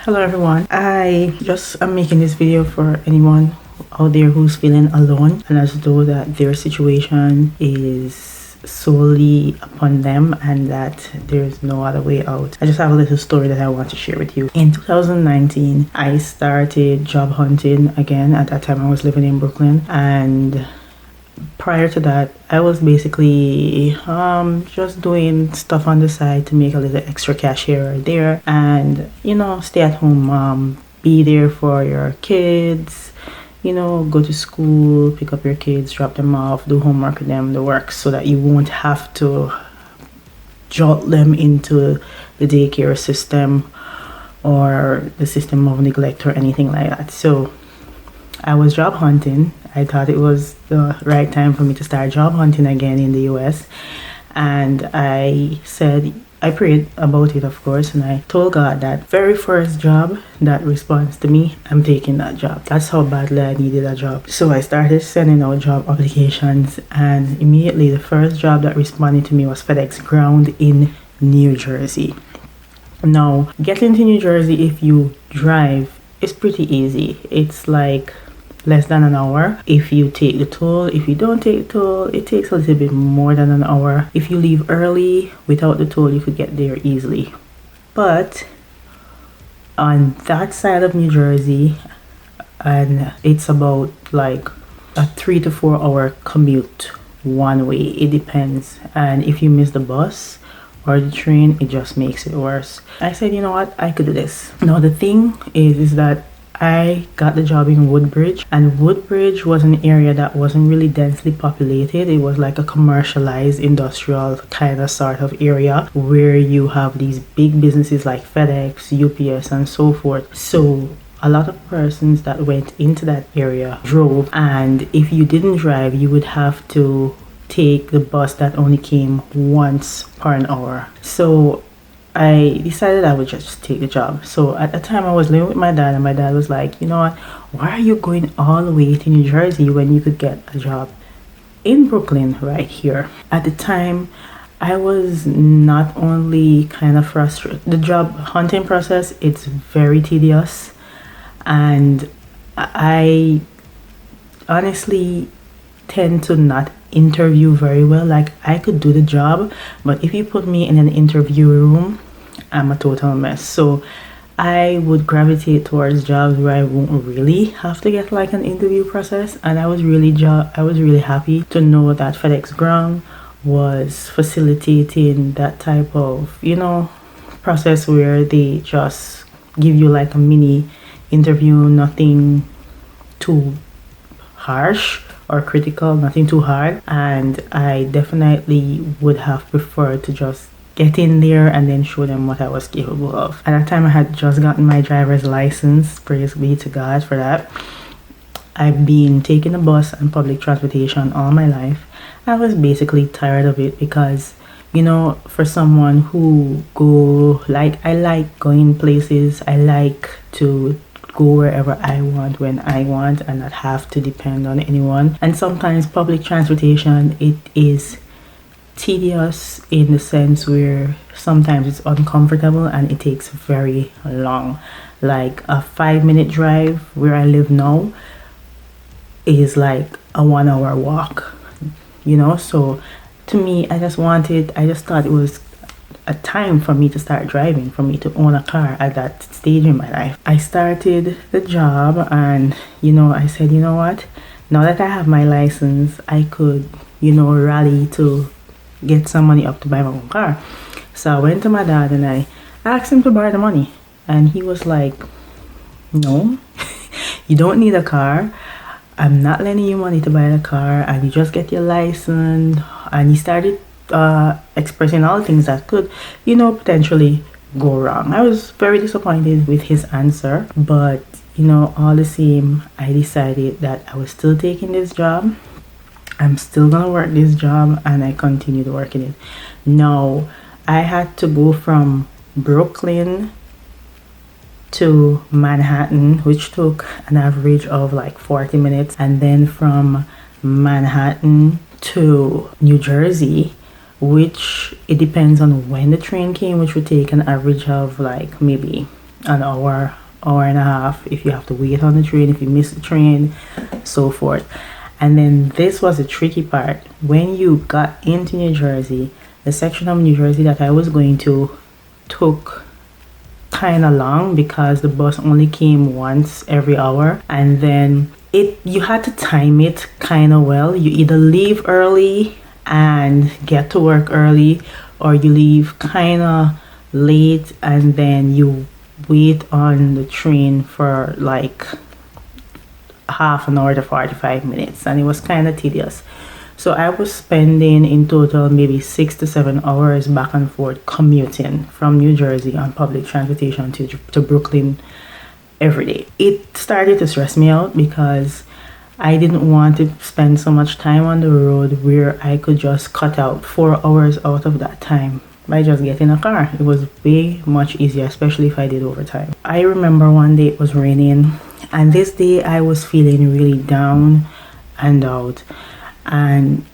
Hello everyone. I'm making this video for anyone out there who's feeling alone and as though that their situation is solely upon them and that there's no other way out. I just have a little story that I want to share with you. In 2019, I started job hunting again. At that time I was living in Brooklyn, and prior to that I was basically just doing stuff on the side to make a little extra cash here or there, and stay at home mom, be there for your kids, go to school, pick up your kids, drop them off, do homework with them, the work, so that you won't have to jolt them into the daycare system or the system of neglect or anything like that. So I was job hunting. I thought it was the right time for me to start job hunting again in the US. And I prayed about it, of course, and I told God that very first job that responds to me, I'm taking that job. That's how badly I needed a job. So I started sending out job applications, and immediately the first job that responded to me was FedEx Ground in New Jersey. Now, getting to New Jersey if you drive is pretty easy. It's like less than an hour if you take the toll. If you don't take the toll, it takes a little bit more than an hour. If you leave early without the toll, you could get there easily. But on that side of New Jersey, and it's about like a 3 to 4 hour commute one way. It depends, and if you miss the bus or the train, it just makes it worse. I said, you know what, I could do this. Now the thing is that I got the job in Woodbridge, and Woodbridge was an area that wasn't really densely populated. It was like a commercialized industrial kind of sort of area where you have these big businesses like FedEx, UPS and so forth. So a lot of persons that went into that area drove, and if you didn't drive, you would have to take the bus that only came once per an hour. So I decided I would just take the job. So at the time I was living with my dad, and my dad was like, you know what, why are you going all the way to New Jersey when you could get a job in Brooklyn right here? At the time I was not only kind of frustrated. The job hunting process, it's very tedious, and I honestly tend to not interview very well. Like, I could do the job, but if you put me in an interview room, I'm a total mess. So I would gravitate towards jobs where I won't really have to get like an interview process. And I was really happy to know that FedEx Ground was facilitating that type of process where they just give you like a mini interview, nothing too harsh or critical, nothing too hard. And I definitely would have preferred to just get in there and then show them what I was capable of. At that time I had just gotten my driver's license, praise be to God for that. I've been taking the bus and public transportation all my life. I was basically tired of it because for someone who I like going places, I like to go wherever I want when I want and not have to depend on anyone. And sometimes public transportation, it is tedious in the sense where sometimes it's uncomfortable and it takes very long. Like a 5-minute drive where I live now is like a 1 hour walk, so to me, I just thought it was a time for me to start driving, for me to own a car at that stage in my life. I started the job, and I said, you know what, now that I have my license, I could rally to get some money up to buy my own car. So I went to my dad and I asked him to borrow the money, and he was like, no, you don't need a car. I'm not lending you money to buy the car, and you just get your license. And he started expressing all the things that could potentially go wrong. I was very disappointed with his answer, but all the same, I decided that I was still taking this job. I'm still gonna work this job, and I continued working it. Now I had to go from Brooklyn to Manhattan, which took an average of like 40 minutes, and then from Manhattan to New Jersey, which it depends on when the train came, which would take an average of like maybe an hour, hour and a half if you have to wait on the train, if you miss the train, so forth. And then this was the tricky part. When you got into New Jersey, the section of New Jersey that I was going to took kind of long because the bus only came once every hour, and then you had to time it kind of well. You either leave early and get to work early, or you leave kind of late and then you wait on the train for like half an hour to 45 minutes, and it was kind of tedious. So I was spending in total maybe 6 to 7 hours back and forth commuting from New Jersey on public transportation to Brooklyn every day. It started to stress me out because I didn't want to spend so much time on the road where I could just cut out 4 hours out of that time by just getting a car. It was way much easier, especially if I did overtime. I remember one day it was raining, and this day I was feeling really down and out. And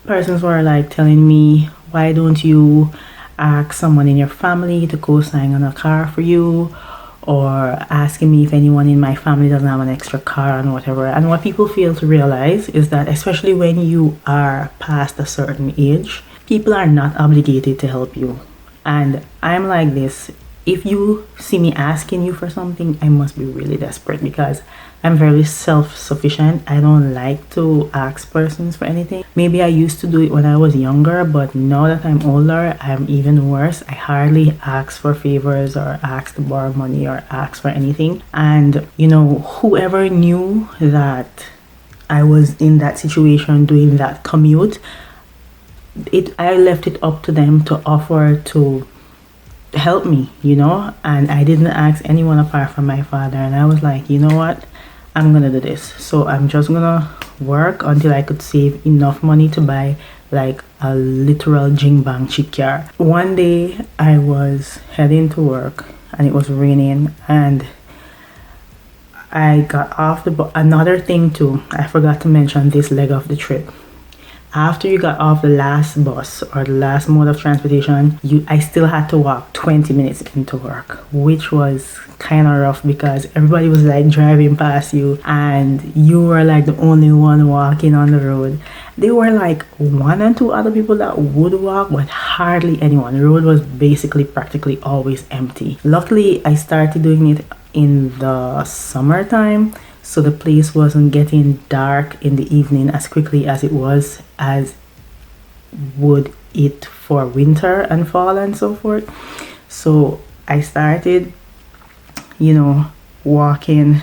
persons were like telling me, why don't you ask someone in your family to co-sign on a car for you, or asking me if anyone in my family doesn't have an extra car and whatever. And what people fail to realize is that, especially when you are past a certain age, people are not obligated to help you. And I'm like this: if you see me asking you for something, I must be really desperate, because I'm very self-sufficient. I don't like to ask persons for anything. Maybe I used to do it when I was younger, but now that I'm older, I'm even worse. I hardly ask for favors or ask to borrow money or ask for anything. And whoever knew that I was in that situation doing that commute, I left it up to them to offer to help me, and I didn't ask anyone apart from my father. And I was like, you know what, I'm gonna do this. So I'm just gonna work until I could save enough money to buy like a literal jing bang cheap car. One day I was heading to work and it was raining, and I got off the bus. Another thing too, I forgot to mention this leg of the trip. After you got off the last bus or the last mode of transportation, I still had to walk 20 minutes into work, which was kind of rough because everybody was like driving past you and you were like the only one walking on the road. There were like one or two other people that would walk, but hardly anyone. The road was basically practically always empty. Luckily, I started doing it in the summertime, so the place wasn't getting dark in the evening as quickly as would it for winter and fall and so forth. So I started, walking,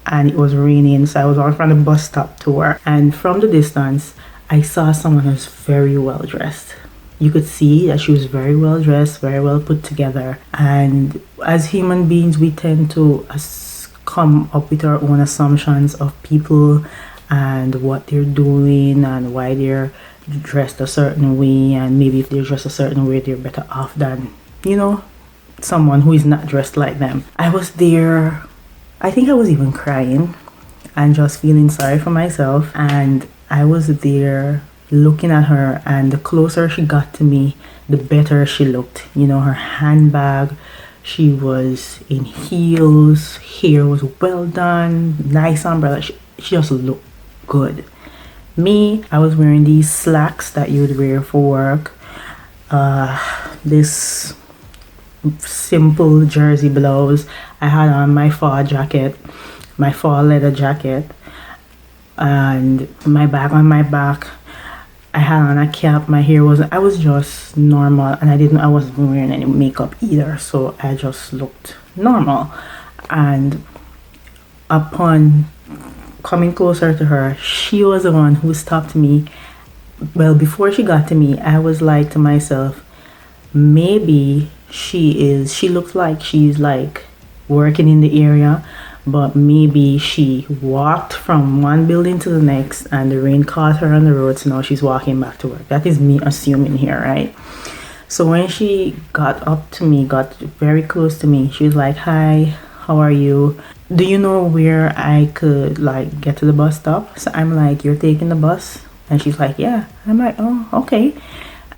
and it was raining. So I was walking from the bus stop to work. And from the distance, I saw someone who was very well dressed. You could see that she was very well dressed, very well put together. And as human beings, we tend to come up with our own assumptions of people and what they're doing and why they're dressed a certain way, and maybe if they're dressed a certain way, they're better off than someone who is not dressed like them. I was there, I think I was even crying and just feeling sorry for myself, and I was there looking at her, and the closer she got to me, the better she looked. Her handbag, she was in heels, hair was well done, nice umbrella. She just looked good. Me, I was wearing these slacks that you would wear for work. This simple jersey blouse. I had on my fall jacket, my fall leather jacket, and my bag on my back. I had on a cap. My hair I was just normal, and I wasn't wearing any makeup either, so I just looked normal. And upon coming closer to her, she was the one who stopped me. Well, before she got to me, I was like to myself, maybe she looks like she's like working in the area, but maybe she walked from one building to the next and the rain caught her on the road, so now she's walking back to work. That is me assuming here, right? So when she got up to me, got very close to me, she was like, hi, how are you? Do you know where I could like get to the bus stop? So I'm like, you're taking the bus? And she's like, yeah. I'm like, oh, okay.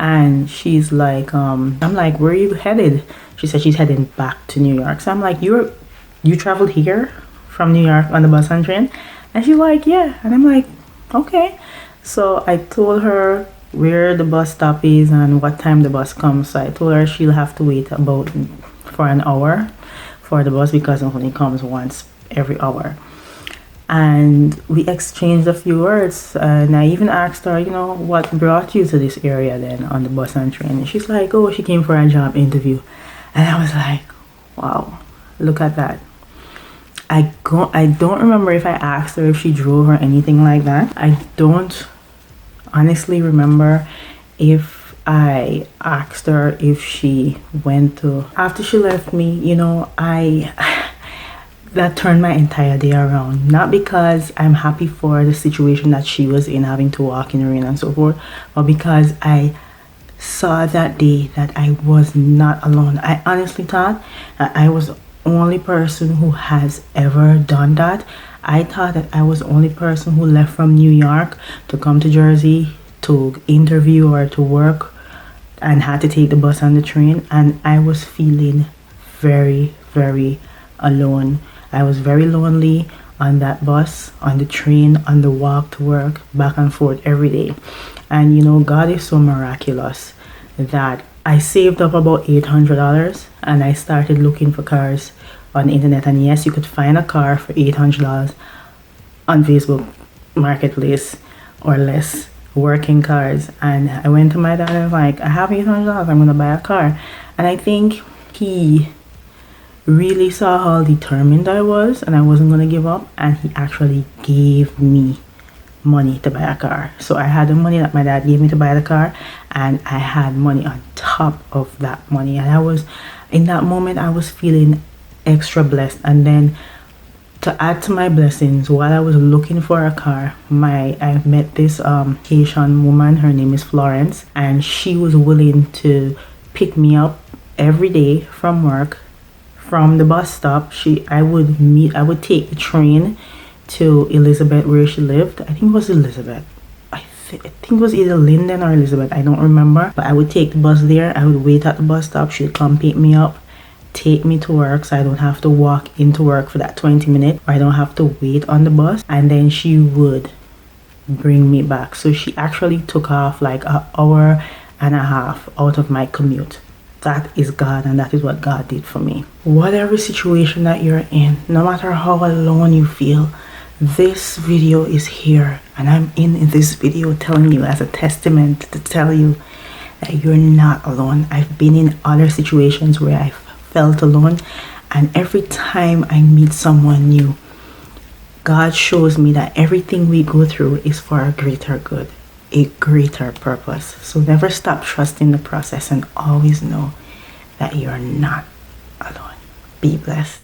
And she's like, I'm like, where are you headed? She said she's heading back to New York. So I'm like, you traveled here from New York on the bus and train? And she's like, yeah. And I'm like, okay. So I told her where the bus stop is and what time the bus comes. So I told her she'll have to wait about for an hour for the bus because it only comes once every hour. And we exchanged a few words, and I even asked her, what brought you to this area then on the bus and train? And she's like, oh, she came for a job interview. And I was like, wow, look at that. I don't remember if I asked her if she drove or anything like that. I don't honestly remember if I asked her if she went to, after she left me, that turned my entire day around. Not because I'm happy for the situation that she was in, having to walk in the rain and so forth, but because I saw that day that I was not alone. I honestly thought that I was the only person who has ever done that. I thought that I was the only person who left from New York to come to Jersey to interview or to work and had to take the bus and the train, and I was feeling very, very alone. I was very lonely on that bus, on the train, on the walk to work, back and forth every day. And God is so miraculous that I saved up about $800 and I started looking for cars on the internet. And yes, you could find a car for $800 on Facebook Marketplace or less, working cars. And I went to my dad and I was like, I have $800, I'm gonna buy a car. And I think he really saw how determined I was and I wasn't gonna give up, and he actually gave me money to buy a car. So I had the money that my dad gave me to buy the car, and I had money on top of that money. And I was, in that moment, I was feeling extra blessed. And then to add to my blessings, while I was looking for a car, I met this Haitian woman. Her name is Florence, and she was willing to pick me up every day from work, from the bus stop. I would take the train to Elizabeth, where she lived. I think it was Elizabeth. I think it was either Linden or Elizabeth. I don't remember. But I would take the bus there. I would wait at the bus stop. She'd come pick me up, take me to work, so I don't have to walk into work for that 20 minutes, or I don't have to wait on the bus. And then she would bring me back. So she actually took off like an hour and a half out of my commute. That is God, and that is what God did for me. Whatever situation that you're in, no matter how alone you feel, this video is here, and I'm in this video telling you as a testament to tell you that you're not alone. I've been in other situations where I felt alone, and every time I meet someone new, God shows me that everything we go through is for a greater good, a greater purpose. So never stop trusting the process, and always know that you're not alone. Be blessed.